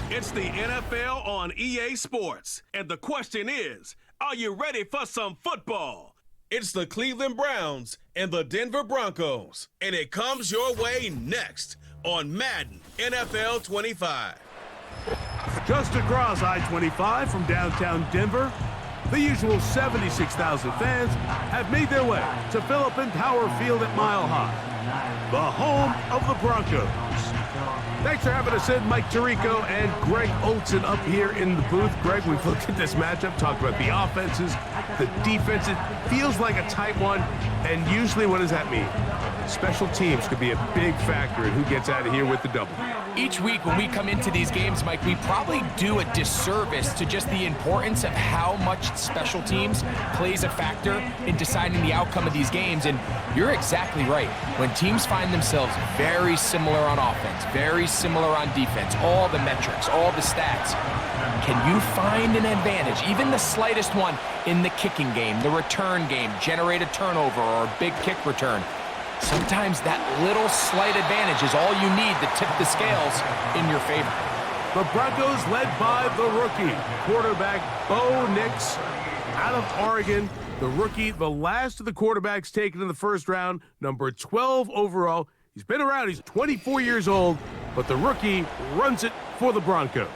It's the NFL on EA Sports, and the question is, are you ready for some football? It's the Cleveland Browns and the Denver Broncos, and it comes your way next on Madden NFL 25. Just across I-25 from downtown Denver, the usual 76,000 fans have made their way to Philip and Power Field at Mile High, the home of the Broncos. Thanks for having us in, Mike Tirico and Greg Olson up here in the booth. Greg, we've looked at this matchup, talked about the offenses, the defense. It feels like a tight one, and usually what does that mean? Special teams could be a big factor in who gets out of here with the double. Each week when we come into these games, Mike, we probably do a disservice to just the importance of how much special teams plays a factor in deciding the outcome of these games. And you're exactly right. When teams find themselves very similar on offense, very similar on defense, all the metrics, all the stats, can you find an advantage, even the slightest one, in the kicking game, the return game, generate a turnover or a big kick return? Sometimes that little slight advantage is all you need to tip the scales in your favor. The Broncos led by the rookie quarterback Bo Nix out of Oregon. The rookie, the last of the quarterbacks taken in the first round, number 12 overall. He's been around, he's 24 years old, but the rookie runs it for the Broncos.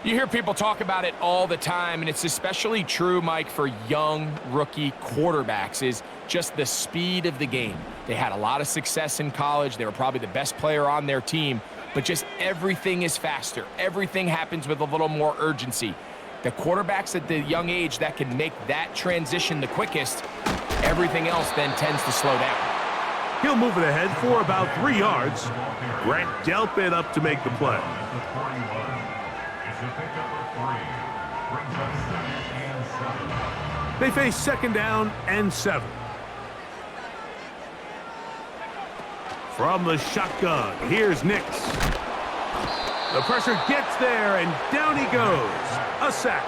You hear people talk about it all the time, and it's especially true, Mike, for young rookie quarterbacks, is just the speed of the game. They had a lot of success in college. They were probably the best player on their team, but just everything is faster. Everything happens with a little more urgency. The quarterbacks at the young age that can make that transition the quickest, everything else then tends to slow down. He'll move it ahead for about 3 yards. Grant Delpit up to make the play. They face second down and 7. From the shotgun, here's Nix. The pressure gets there, and down he goes. A sack.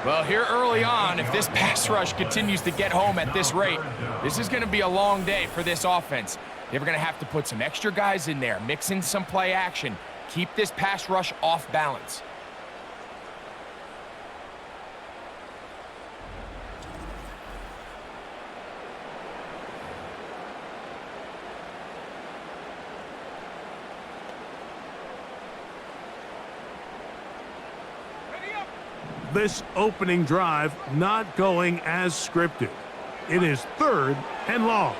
Well, here early on, if this pass rush continues to get home at this rate, this is going to be a long day for this offense. They're going to have to put some extra guys in there, mix in some play action, keep this pass rush off balance. This opening drive not going as scripted. It is 3rd and long.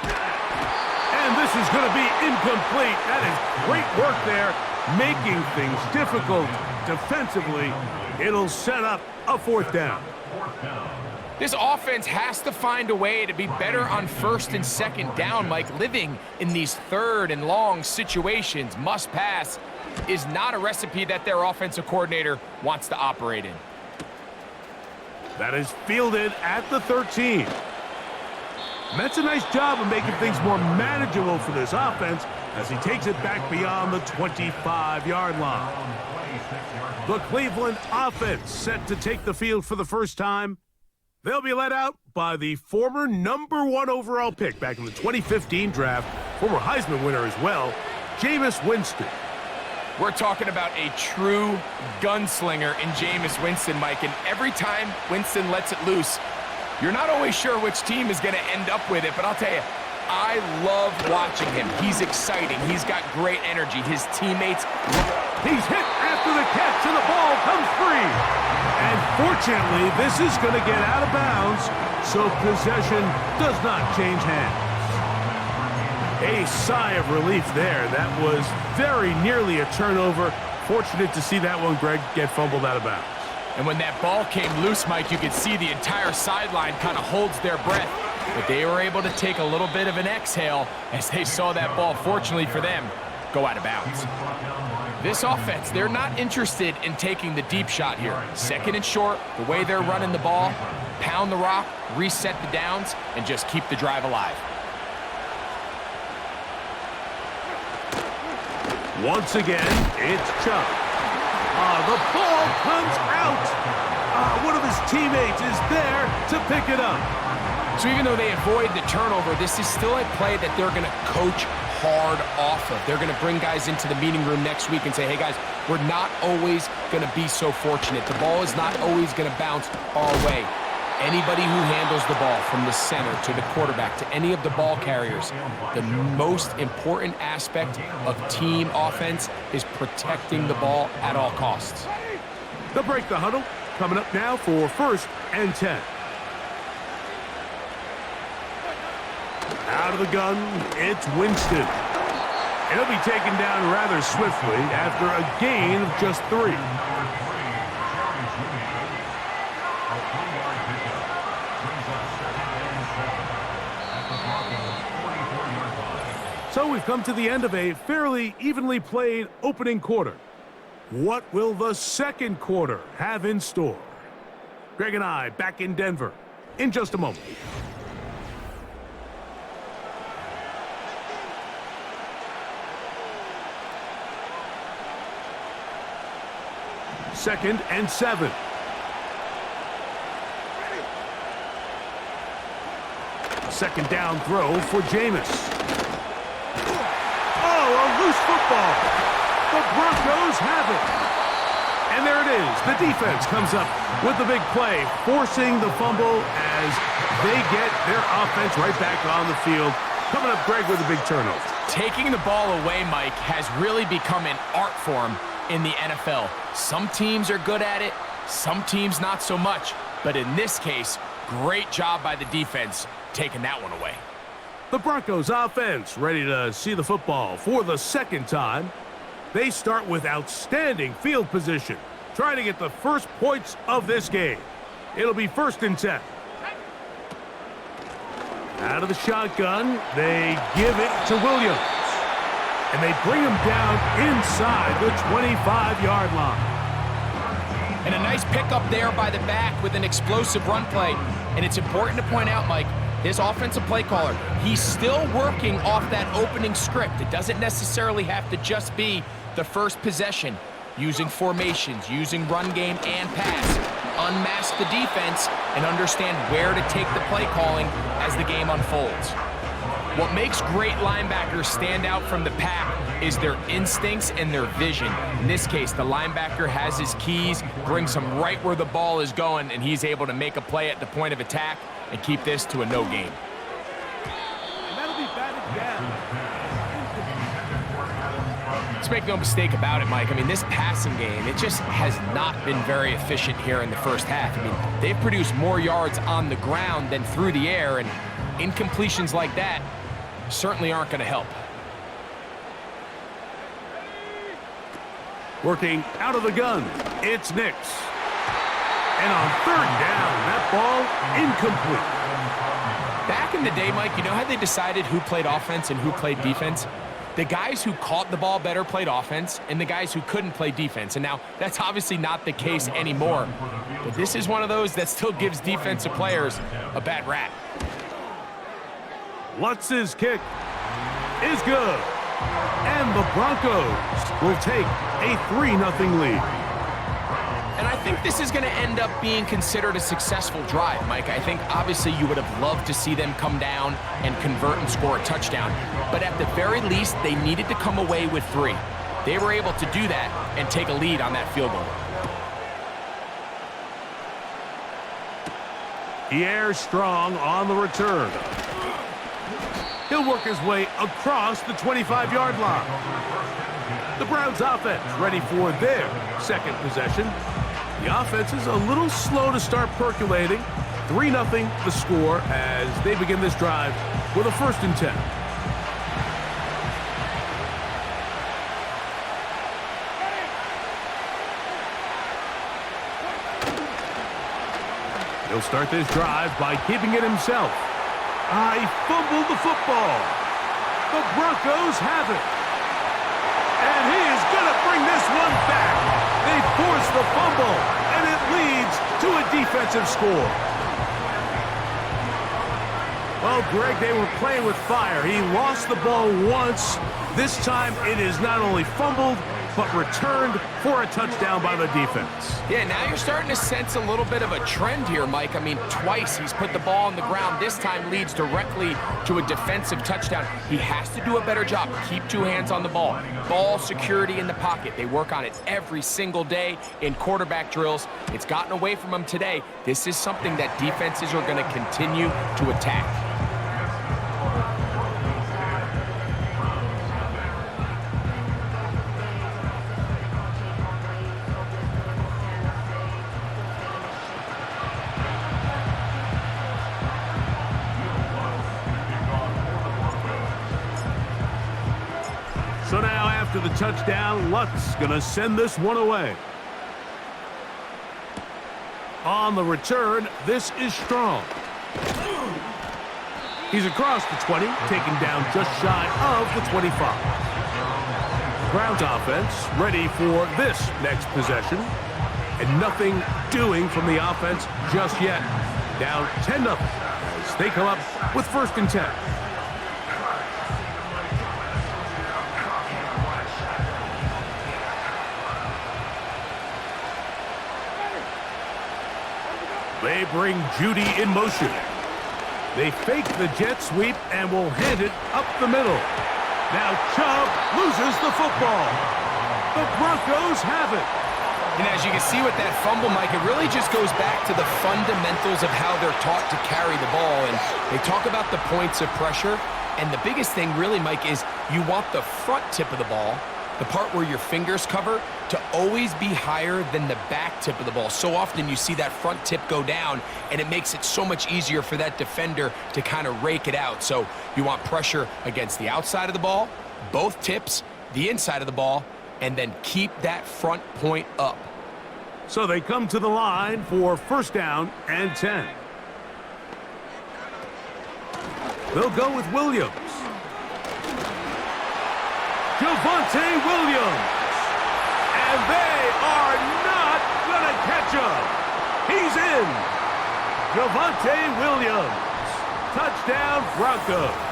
And this is going to be incomplete. That is great work there, making things difficult defensively. It'll set up a 4th down. This offense has to find a way to be better on 1st and 2nd down, Mike. Living in these 3rd and long situations, must pass, is not a recipe that their offensive coordinator wants to operate in. That is fielded at the 13. That's a nice job of making things more manageable for this offense as he takes it back beyond the 25-yard line. The Cleveland offense set to take the field for the first time. They'll be led out by the former number 1 overall pick back in the 2015 draft, former Heisman winner as well, Jameis Winston. We're talking about a true gunslinger in Jameis Winston, Mike, and every time Winston lets it loose, you're not always sure which team is going to end up with it, but I'll tell you, I love watching him. He's exciting. He's got great energy. His teammates... He's hit after the catch, and the ball comes free. And fortunately, this is going to get out of bounds, so possession does not change hands. A sigh of relief there. That was very nearly a turnover. Fortunate to see that one, Greg, get fumbled out of bounds. And when that ball came loose, Mike, you could see the entire sideline kind of holds their breath. But they were able to take a little bit of an exhale as they saw that ball, fortunately for them, go out of bounds. This offense, they're not interested in taking the deep shot here. 2nd and short, the way they're running the ball, pound the rock, reset the downs, and just keep the drive alive. Once again, it's Chubb. The ball comes out. One of his teammates is there to pick it up. So even though they avoid the turnover, this is still a play that they're going to coach hard off of. They're going to bring guys into the meeting room next week and say, hey, guys, we're not always going to be so fortunate. The ball is not always going to bounce our way. Anybody who handles the ball from the center to the quarterback to any of the ball carriers, the most important aspect of team offense is protecting the ball at all costs. They'll break the huddle. Coming up now for 1st and 10. Out of the gun, it's Winston. He'll be taken down rather swiftly after a gain of just 3. So we've come to the end of a fairly evenly played opening quarter. What will the second quarter have in store? Greg and I back in Denver in just a moment. Second and 7. Second down throw for Jameis. Oh, a loose football. The Broncos have it. And there it is. The defense comes up with the big play, forcing the fumble as they get their offense right back on the field. Coming up, Greg, with a big turnover. Taking the ball away, Mike, has really become an art form in the NFL. Some teams are good at it, some teams not so much. But in this case, great job by the defense taking that one away. The Broncos offense ready to see the football for the second time. They start with outstanding field position, trying to get the first points of this game. It'll be 1st and 10. Out of the shotgun, they give it to Williams. And they bring him down inside the 25-yard line. And a nice pickup there by the back with an explosive run play. And it's important to point out, Mike, this offensive play caller, he's still working off that opening script. It doesn't necessarily have to just be the first possession. Using formations, using run game and pass. Unmask the defense and understand where to take the play calling as the game unfolds. What makes great linebackers stand out from the pack is their instincts and their vision. In this case, the linebacker has his keys, brings him right where the ball is going, and he's able to make a play at the point of attack and keep this to a no game. And that'll be batted down. Let's make no mistake about it, Mike. I mean, this passing game, it just has not been very efficient here in the first half. I mean, they've produced more yards on the ground than through the air, and incompletions like that certainly aren't going to help. Working out of the gun, it's Nix. And on 3rd down, that ball incomplete. Back in the day, Mike, you know how they decided who played offense and who played defense? The guys who caught the ball better played offense, and the guys who couldn't play defense. And now, that's obviously not the case anymore. But this is one of those that still gives defensive players a bad rap. Lutz's kick is good. And the Broncos will take a 3-0 lead. And I think this is going to end up being considered a successful drive, Mike. I think obviously you would have loved to see them come down and convert and score a touchdown. But at the very least, they needed to come away with 3. They were able to do that and take a lead on that field goal. Pierre Strong on the return. He'll work his way across the 25-yard line. The Browns offense ready for their second possession. The offense is a little slow to start percolating. 3-0 the score as they begin this drive with a 1st and 10. He'll start this drive by keeping it himself. He fumbled the football. The Broncos have it. And he is going to bring this one back. They force the fumble, and it leads to a defensive score. Well, Greg, they were playing with fire. He lost the ball once. This time, it is not only fumbled, but returned for a touchdown by the defense. Yeah, now you're starting to sense a little bit of a trend here, Mike. I mean, twice he's put the ball on the ground. This time leads directly to a defensive touchdown. He has to do a better job. Keep two hands on the ball. Ball security in the pocket. They work on it every single day in quarterback drills. It's gotten away from him today. This is something that defenses are going to continue to attack. So now after the touchdown, Lutt's going to send this one away. On the return, this is Strong. He's across the 20, taken down just shy of the 25. Browns offense ready for this next possession. And nothing doing from the offense just yet. Down 10-0 as they come up with 1st and 10. They bring Judy in motion. They fake the jet sweep and will hand it up the middle. Now Chubb loses the football. The Broncos have it. And as you can see with that fumble, Mike, it really just goes back to the fundamentals of how they're taught to carry the ball. And they talk about the points of pressure. And the biggest thing really, Mike, is you want the front tip of the ball, the part where your fingers cover, to always be higher than the back tip of the ball. So often you see that front tip go down, and it makes it so much easier for that defender to kind of rake it out. So you want pressure against the outside of the ball, both tips, the inside of the ball, and then keep that front point up. So they come to the line for 1st down and 10. They'll go with Williams. Javonte Williams. And they are not going to catch him. He's in. Javonte Williams. Touchdown, Broncos.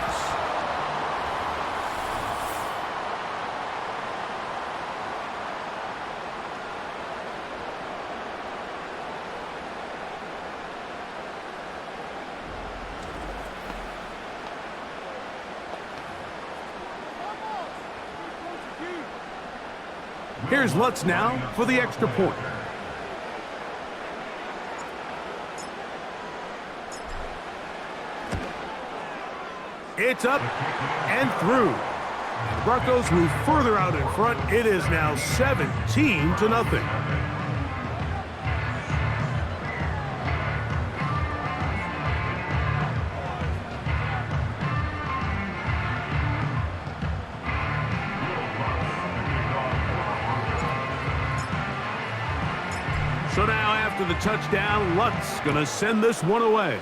Here's Lutz now for the extra point. It's up and through. The Broncos move further out in front. It is now 17-0. So now after the touchdown, Lutz going to send this one away.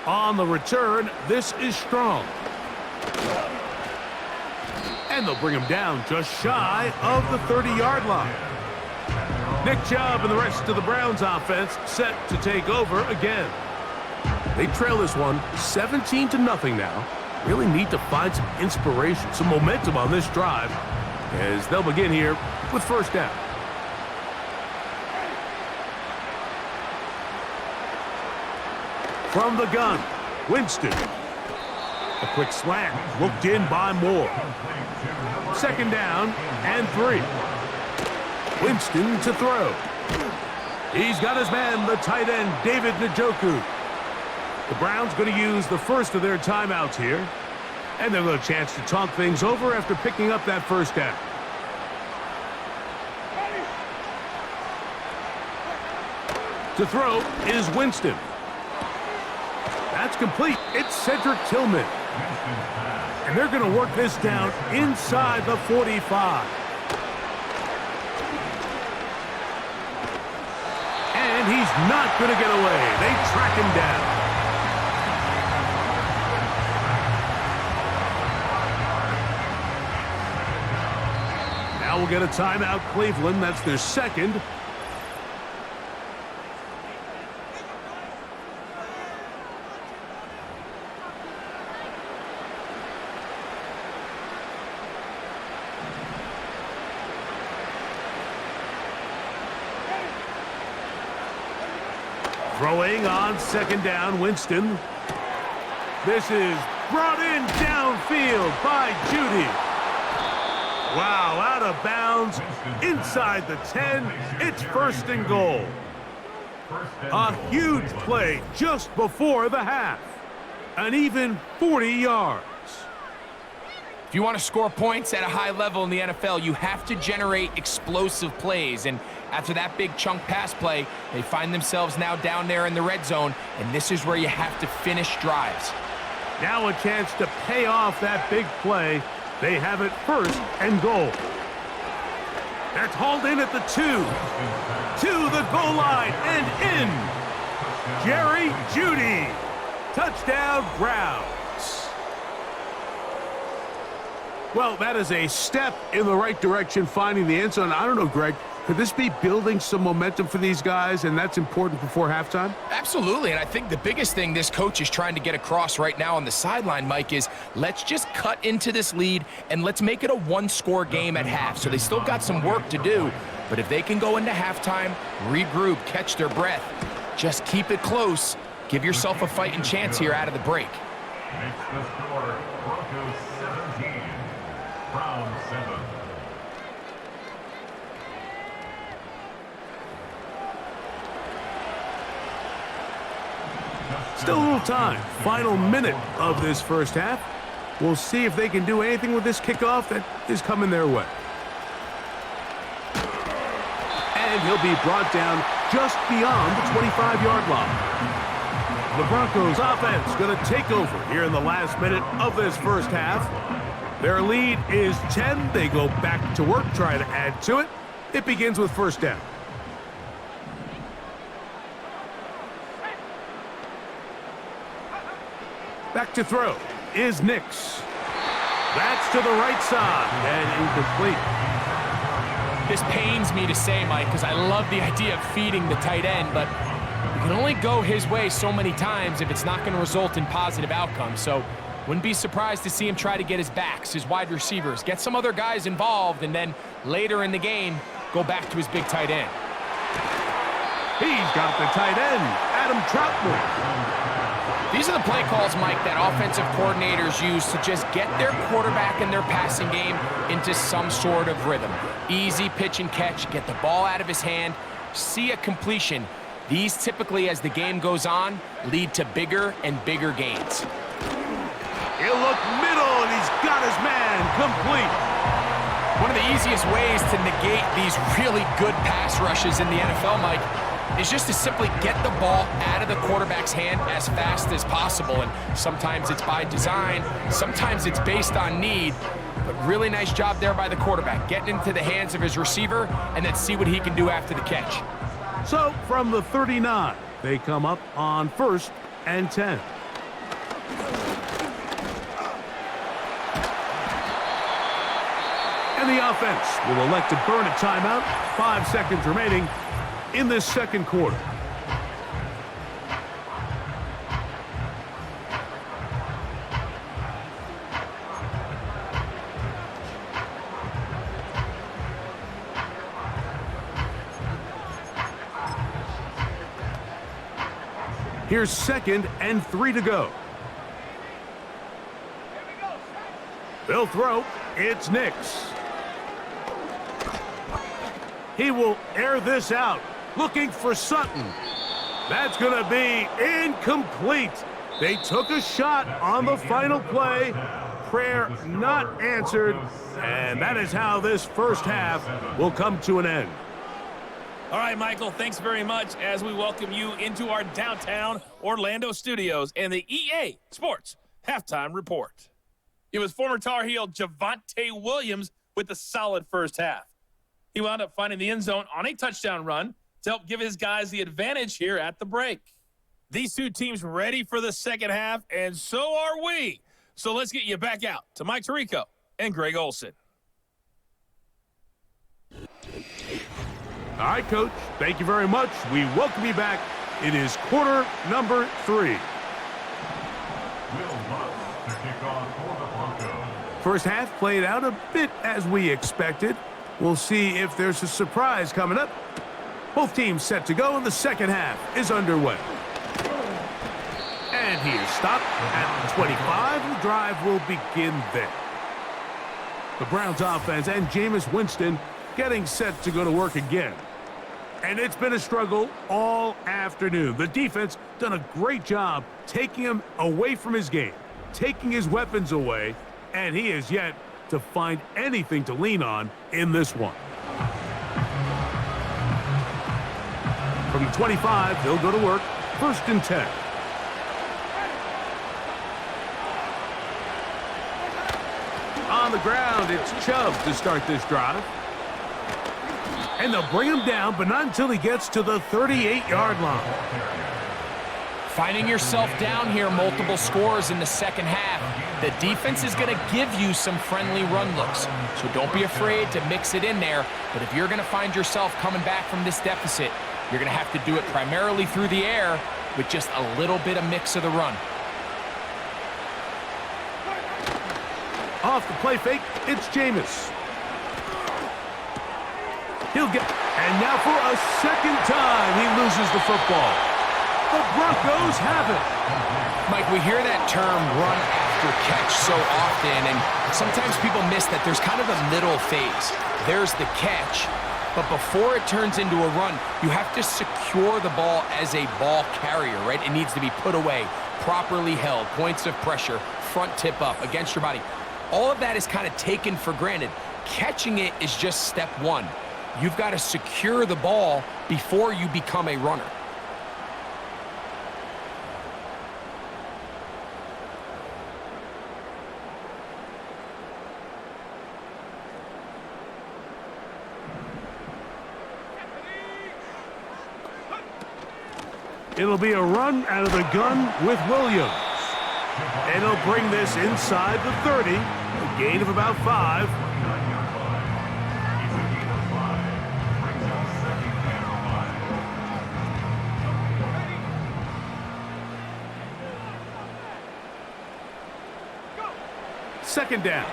On the return, this is Strong. And they'll bring him down just shy of the 30-yard line. Nick Chubb and the rest of the Browns offense set to take over again. They trail this one 17-0 now. Really need to find some inspiration, some momentum on this drive as they'll begin here with 1st down. From the gun, Winston. A quick slant, looked in by Moore. 2nd down and 3. Winston to throw. He's got his man, the tight end, David Njoku. The Browns going to use the first of their timeouts here, and they'll have a chance to talk things over after picking up that 1st down. To throw is Winston. That's complete. It's Cedric Tillman. And they're going to work this down inside the 45. And he's not going to get away. They track him down. Now we'll get a timeout, Cleveland. That's their 2nd. Throwing on second down, Winston. This is brought in downfield by Judy. Wow, out of bounds, inside the 10. It's first and goal. A huge play just before the half. An even 40 yards. If you want to score points at a high level in the NFL, you have to generate explosive plays. And after that big chunk pass play, they find themselves now down there in the red zone, and this is where you have to finish drives. Now a chance to pay off that big play. They have it first and goal. That's hauled in at the 2. To the goal line and in. Jerry Jeudy. Touchdown, Browns. Well, that is a step in the right direction, finding the end zone. I don't know, Greg, could this be building some momentum for these guys, and that's important before halftime? Absolutely, and I think the biggest thing this coach is trying to get across right now on the sideline, Mike, is let's just cut into this lead and let's make it a one-score game at half. So they still got some work to do, but if they can go into halftime, regroup, catch their breath, just keep it close, give yourself a fighting chance here out of the break. Makes the score Broncos 17, Browns 7. Still a little time. Final minute of this first half. We'll see if they can do anything with this kickoff that is coming their way. And he'll be brought down just beyond the 25-yard line. The Broncos offense going to take over here in the last minute of this first half. Their lead is 10. They go back to work, try to add to it. It begins with first down. Back to throw is Nix. That's to the right side and incomplete. This pains me to say, Mike, because I love the idea of feeding the tight end, but you can only go his way so many times if it's not going to result in positive outcomes. So wouldn't be surprised to see him try to get his backs, his wide receivers, get some other guys involved, and then later in the game, go back to his big tight end. He's got the tight end, Adam Troutman. These are the play calls, Mike, that offensive coordinators use to just get their quarterback and their passing game into some sort of rhythm. Easy pitch and catch, get the ball out of his hand, see a completion. These typically, as the game goes on, lead to bigger and bigger gains. He'll look middle, and he's got his man complete. One of the easiest ways to negate these really good pass rushes in the NFL, Mike, is just to simply get the ball out of the quarterback's hand as fast as possible. And sometimes it's by design, sometimes it's based on need, but really nice job there by the quarterback, getting into the hands of his receiver and then see what he can do after the catch. So from the 39, they come up on 1st and 10. And the offense will elect to burn a timeout. 5 seconds remaining in this second quarter. Here's 2nd and 3 to go. They'll throw. It's Nix. He will air this out. Looking for Sutton. That's going to be incomplete. They took a shot on the final play. Prayer not answered. And that is how this first half will come to an end. All right, Michael, thanks very much as we welcome you into our downtown Orlando studios and the EA Sports Halftime Report. It was former Tar Heel Javonte Williams with a solid first half. He wound up finding the end zone on a touchdown run to help give his guys the advantage here at the break. These two teams ready for the second half, and so are we. So let's get you back out to Mike Tirico and Greg Olson. All right, Coach, thank you very much. We welcome you back. It is quarter number 3. First half played out a bit as we expected. We'll see if there's a surprise coming up Both teams set to go, and the second half is underway. And he is stopped at the 25. The drive will begin there. The Browns offense and Jameis Winston getting set to go to work again. And it's been a struggle all afternoon. The defense done a great job taking him away from his game, taking his weapons away, and he is yet to find anything to lean on in this one. From the 25, he'll go to work. 1st and 10. On the ground, it's Chubb to start this drive. And they'll bring him down, but not until he gets to the 38-yard line. Finding yourself down here, multiple scores in the second half. The defense is going to give you some friendly run looks, so don't be afraid to mix it in there. But if you're going to find yourself coming back from this deficit, you're going to have to do it primarily through the air with just a little bit of mix of the run. Off the play fake, it's Jameis. He'll get, and now for a second time, he loses the football. The Broncos have it. Mike, we hear that term run after catch so often, and sometimes people miss that there's kind of a middle phase. There's the catch, but before it turns into a run, you have to secure the ball as a ball carrier, right? It needs to be put away, properly held, points of pressure, front tip up against your body. All of that is kind of taken for granted. Catching it is just step one. You've got to secure the ball before you become a runner. It'll be a run out of the gun with Williams. And he'll bring this inside the 30, a gain of about 5. Second down,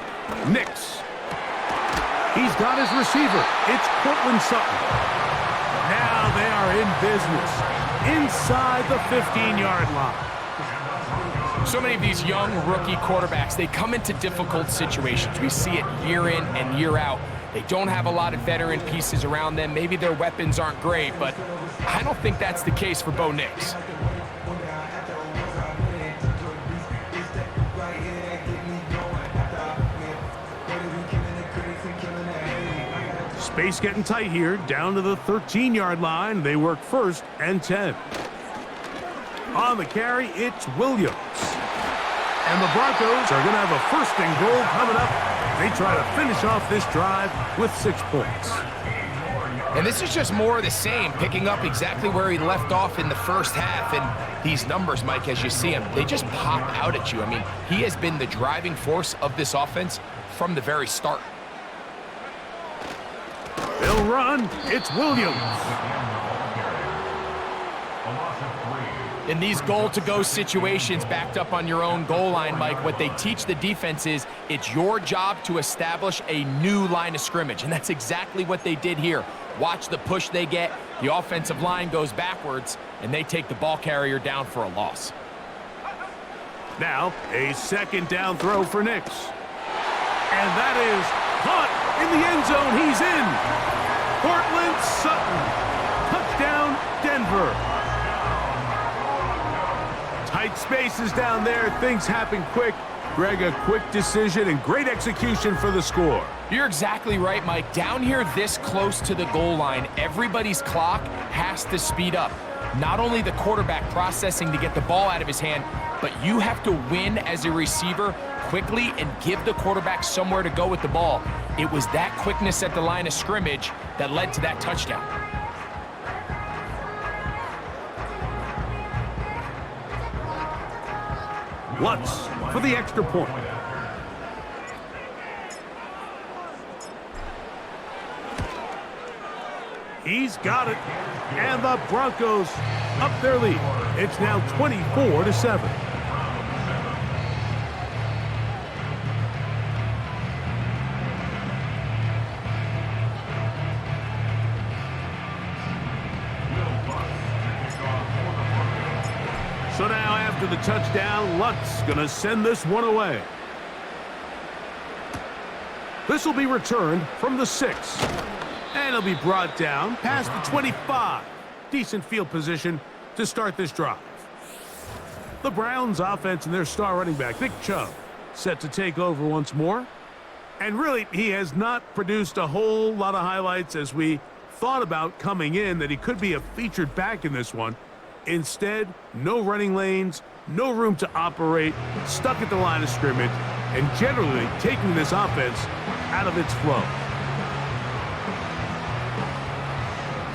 Nix. He's got his receiver. It's Cortland Sutton. Now they are in business inside the 15-yard line. So many of these young rookie quarterbacks, they come into difficult situations. We see it year in and year out. They don't have a lot of veteran pieces around them. Maybe their weapons aren't great, but I don't think that's the case for Bo Nix. Space getting tight here, down to the 13-yard line. They work 1st and 10. On the carry, it's Williams. And the Broncos are going to have a 1st and goal coming up. They try to finish off this drive with 6 points. And this is just more of the same, picking up exactly where he left off in the first half. And these numbers, Mike, as you see him, they just pop out at you. I mean, he has been the driving force of this offense from the very start. They'll run. It's Williams. In these goal-to-go situations backed up on your own goal line, Mike, what they teach the defense is it's your job to establish a new line of scrimmage, and that's exactly what they did here. Watch the push they get. The offensive line goes backwards, and they take the ball carrier down for a loss. Now, a 2nd down throw for Nix. And that is caught in the end zone. He's in. Cortland Sutton. Touchdown, Denver. Tight spaces down there. Things happen quick. Greg, a quick decision and great execution for the score. You're exactly right, Mike. Down here this close to the goal line, everybody's clock has to speed up. Not only the quarterback processing to get the ball out of his hand, but you have to win as a receiver quickly and give the quarterback somewhere to go with the ball. It was that quickness at the line of scrimmage that led to that touchdown. Lutz for the extra point. He's got it. And the Broncos up their lead. It's now 24-7. after the touchdown, Luck's going to send this one away. This will be returned from the 6. And it'll be brought down past the 25. Decent field position to start this drive. The Browns offense and their star running back, Nick Chubb, set to take over once more. And really, he has not produced a whole lot of highlights as we thought about coming in that he could be a featured back in this one. Instead, no running lanes, no room to operate, stuck at the line of scrimmage, and generally taking this offense out of its flow.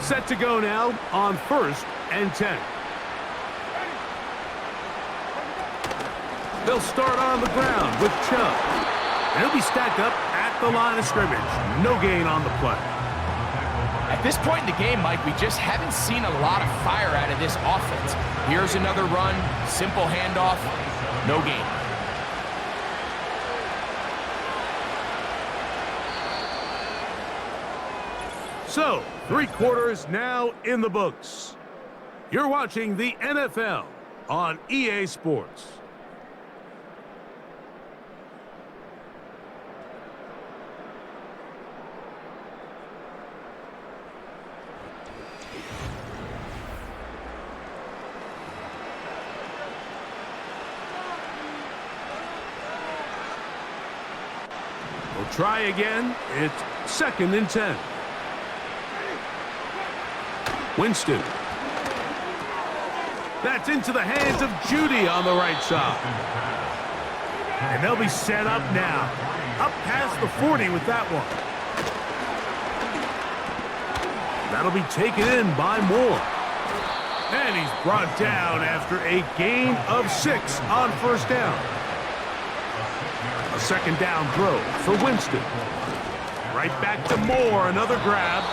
Set to go now on 1st and 10. They'll start on the ground with Chubb. And he'll be stacked up at the line of scrimmage. No gain on the play. At this point in the game, Mike, we just haven't seen a lot of fire out of this offense. Here's another run, simple handoff, no gain. So, 3 quarters now in the books. You're watching the NFL on EA Sports. We'll try again. It's 2nd and 10. Winston. That's into the hands of Judy on the right side. And they'll be set up now. Up past the 40 with that one. That'll be taken in by Moore. And he's brought down after a gain of 6 on 1st down. A 2nd down throw for Winston. Right back to Moore, another grab.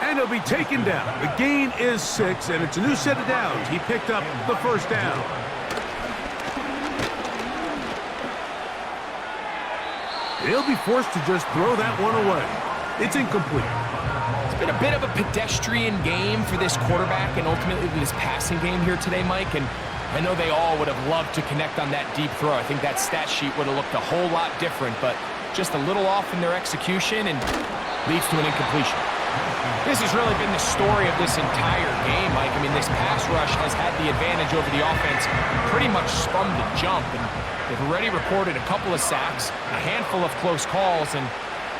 And he'll be taken down. The gain is 6, and it's a new set of downs. He picked up the 1st down. He'll be forced to just throw that one away. It's incomplete. It's been a bit of a pedestrian game for this quarterback and ultimately this passing game here today, Mike. And I know they all would have loved to connect on that deep throw. I think that stat sheet would have looked a whole lot different, but just a little off in their execution and leads to an incompletion. This has really been the story of this entire game, Mike. I mean, this pass rush has had the advantage over the offense pretty much from the jump. And they've already recorded a couple of sacks, a handful of close calls, and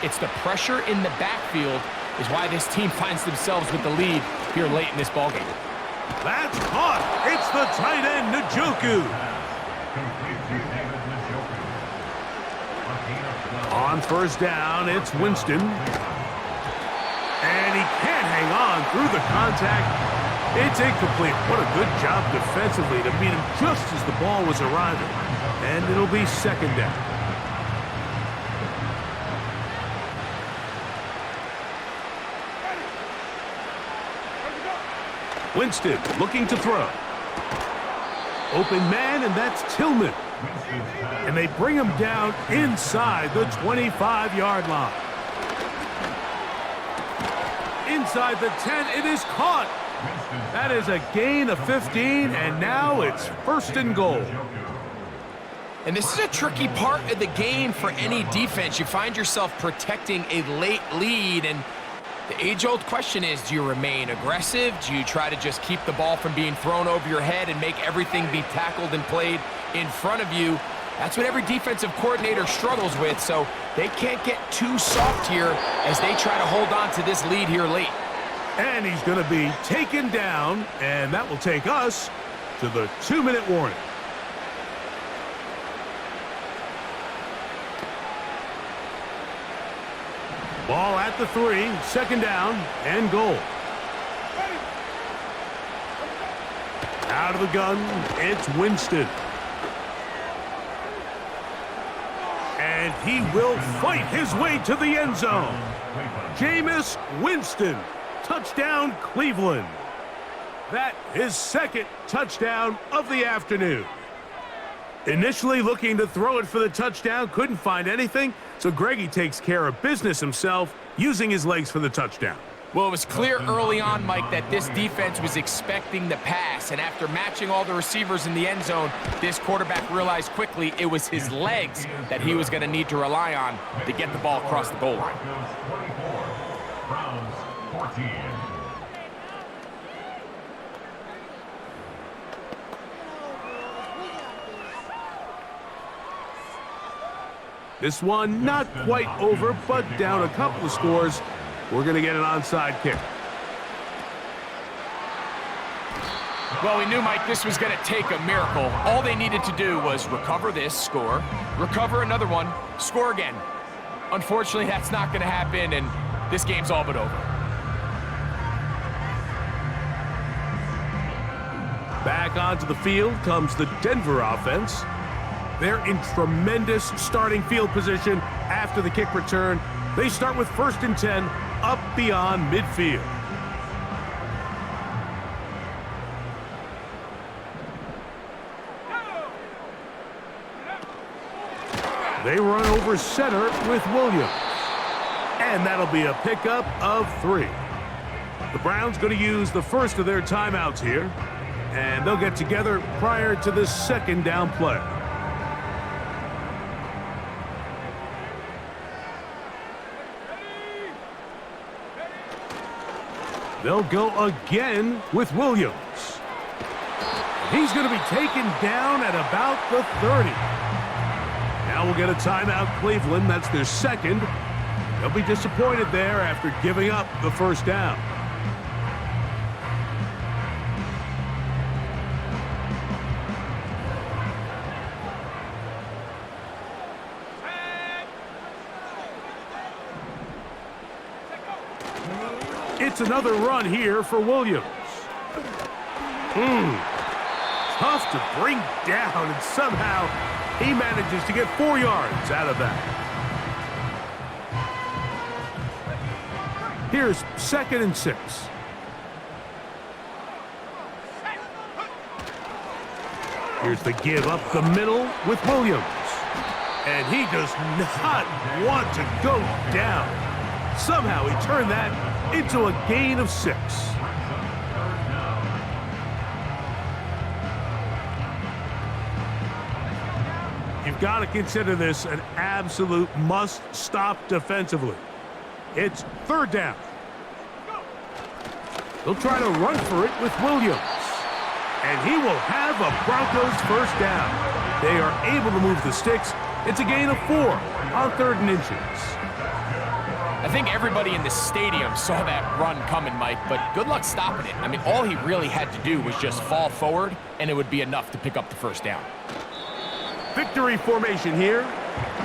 it's the pressure in the backfield is why this team finds themselves with the lead here late in this ballgame. That's caught. It's the tight end, Njoku. On 1st down, it's Winston. And he can't hang on through the contact. It's incomplete. What a good job defensively to beat him just as the ball was arriving. And it'll be 2nd down. Winston looking to throw. Open man, and that's Tillman. And they bring him down inside the 25-yard line. Inside the 10, it is caught. That is a gain of 15, and now it's 1st and goal. And this is a tricky part of the game for any defense. You find yourself protecting a late lead, and the age-old question is, do you remain aggressive? Do you try to just keep the ball from being thrown over your head and make everything be tackled and played in front of you? That's what every defensive coordinator struggles with, so they can't get too soft here as they try to hold on to this lead here late. And he's going to be taken down, and that will take us to the 2-minute warning. Ball at the 3, 2nd down, and goal. Out of the gun, it's Winston. And he will fight his way to the end zone. Jameis Winston, touchdown Cleveland. That is 2nd touchdown of the afternoon. Initially looking to throw it for the touchdown, couldn't find anything, so Greggy takes care of business himself, using his legs for the touchdown. Well, it was clear early on, Mike, that this defense was expecting the pass, and after matching all the receivers in the end zone, this quarterback realized quickly it was his legs that he was going to need to rely on to get the ball across the goal line. Broncos 24, Browns 14. This one not quite over, but down a couple of scores. We're going to get an onside kick. Well, we knew, Mike, this was going to take a miracle. All they needed to do was recover this, score, recover another one, score again. Unfortunately, that's not going to happen, and this game's all but over. Back onto the field comes the Denver offense. They're in tremendous starting field position after the kick return. They start with 1st and 10 up beyond midfield. They run over center with Williams. And that'll be a pickup of 3. The Browns going to use the first of their timeouts here. And they'll get together prior to the 2nd down play. They'll go again with Williams. He's going to be taken down at about the 30. Now we'll get a timeout, Cleveland. That's their 2nd. They'll be disappointed there after giving up the 1st down. It's another run here for Williams. Tough to bring down, and somehow he manages to get 4 yards out of that. Here's 2nd and 6. Here's the give up the middle with Williams. And he does not want to go down. Somehow he turned that into a gain of 6. You've got to consider this an absolute must-stop defensively. It's 3rd down. They'll try to run for it with Williams. And he will have a Broncos 1st down. They are able to move the sticks. It's a gain of 4 on 3rd and inches. I think everybody in the stadium saw that run coming, Mike, but good luck stopping it. I mean, all he really had to do was just fall forward, and it would be enough to pick up the 1st down. Victory formation here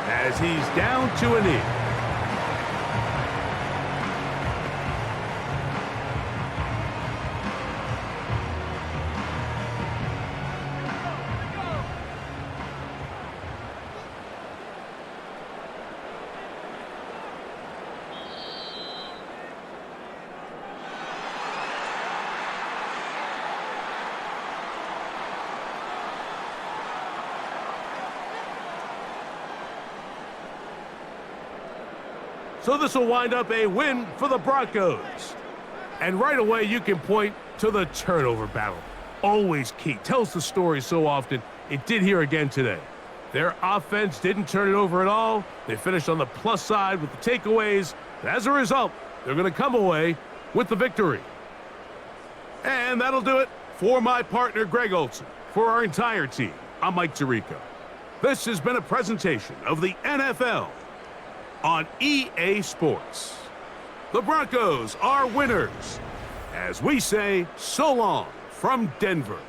as he's down to a knee. So this will wind up a win for the Broncos. And right away, you can point to the turnover battle. Always key. Tells the story so often. It did here again today. Their offense didn't turn it over at all. They finished on the plus side with the takeaways. And as a result, they're going to come away with the victory. And that'll do it for my partner, Greg Olson. For our entire team, I'm Mike Tirico. This has been a presentation of the NFL on EA Sports. The Broncos are winners, as we say so long from Denver.